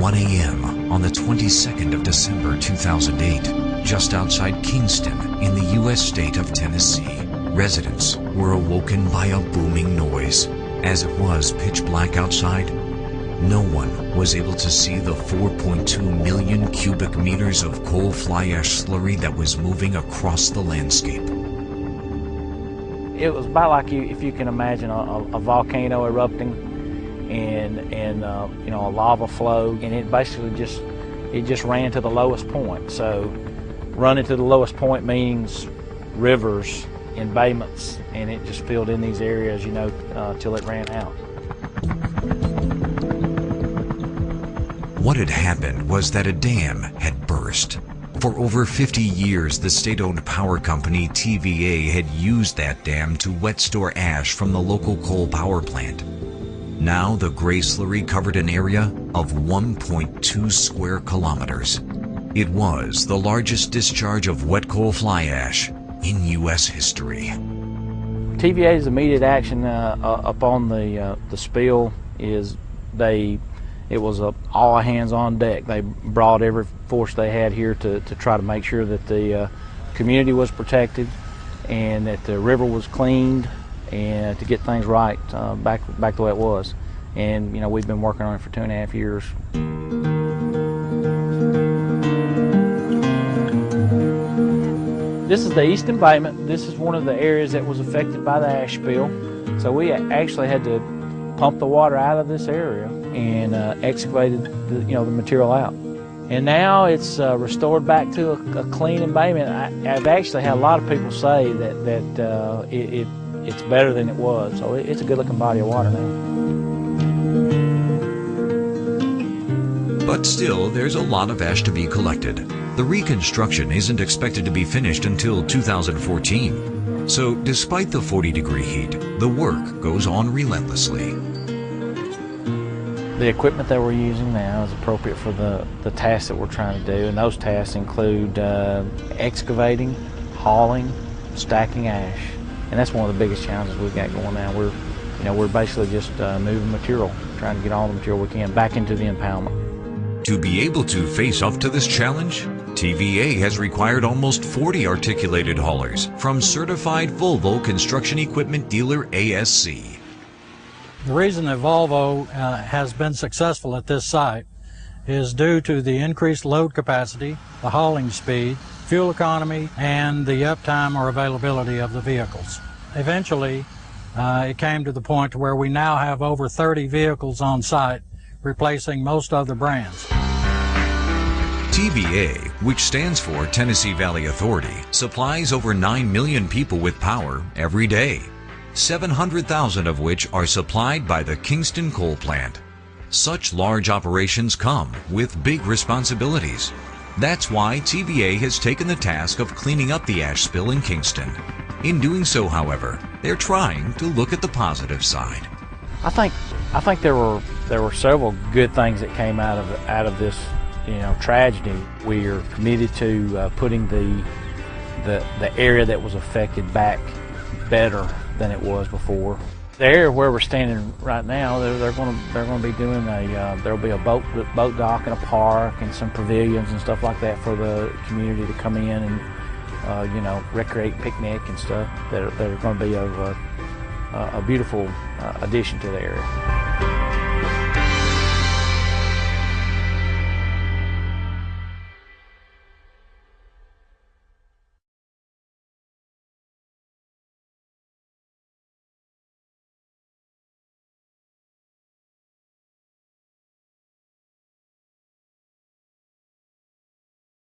1 a.m. on the 22nd of December 2008, just outside Kingston in the U.S. state of Tennessee. Residents were awoken by a booming noise. As it was pitch black outside, no one was able to see the 4.2 million cubic meters of coal fly ash slurry that was moving across the landscape. It was about like if you can imagine a volcano erupting and you know, a lava flow, and it basically just ran to the lowest point. So running to the lowest point means rivers, embayments, and it just filled in these areas, you know, till it ran out. What had happened was that a dam had burst. For over 50 years, the state-owned power company TVA had used that dam to wet store ash from the local coal power plant. Now the gray slurry covered an area of 1.2 square kilometers. It was the largest discharge of wet coal fly ash in U.S. history. TVA's immediate action upon the spill is it was all hands on deck. They brought every force they had here to try to make sure that the community was protected and that the river was cleaned and to get things right back the way it was. And you know, we've been working on it for 2.5 years. This is the east embankment. This is one of the areas that was affected by the ash spill. So we actually had to pump the water out of this area and excavated the material out. And now it's restored back to a clean embayment. I've actually had a lot of people say that it's better than it was. So it's a good looking body of water now. But still, there's a lot of ash to be collected. The reconstruction isn't expected to be finished until 2014. So despite the 40-degree heat, the work goes on relentlessly. The equipment that we're using now is appropriate for the tasks that we're trying to do, and those tasks include excavating, hauling, stacking ash, and that's one of the biggest challenges we've got going now. We're basically just moving material, trying to get all the material we can back into the impoundment. To be able to face up to this challenge, TVA has required almost 40 articulated haulers from certified Volvo construction equipment dealer ASC. The reason that Volvo has been successful at this site is due to the increased load capacity, the hauling speed, fuel economy, and the uptime or availability of the vehicles. Eventually, it came to the point where we now have over 30 vehicles on site, replacing most other brands. TVA, which stands for Tennessee Valley Authority, supplies over 9 million people with power every day, 700,000 of which are supplied by the Kingston coal plant. Such large operations come with big responsibilities. That's why TVA has taken the task of cleaning up the ash spill in Kingston. In doing so, however, they're trying to look at the positive side. I think there were several good things that came out of this, tragedy. We are committed to putting the area that was affected back better than it was before. The area where we're standing right now, they're going to be doing there'll be a boat dock and a park and some pavilions and stuff like that for the community to come in and recreate, picnic and stuff that are going to be a beautiful addition to the area.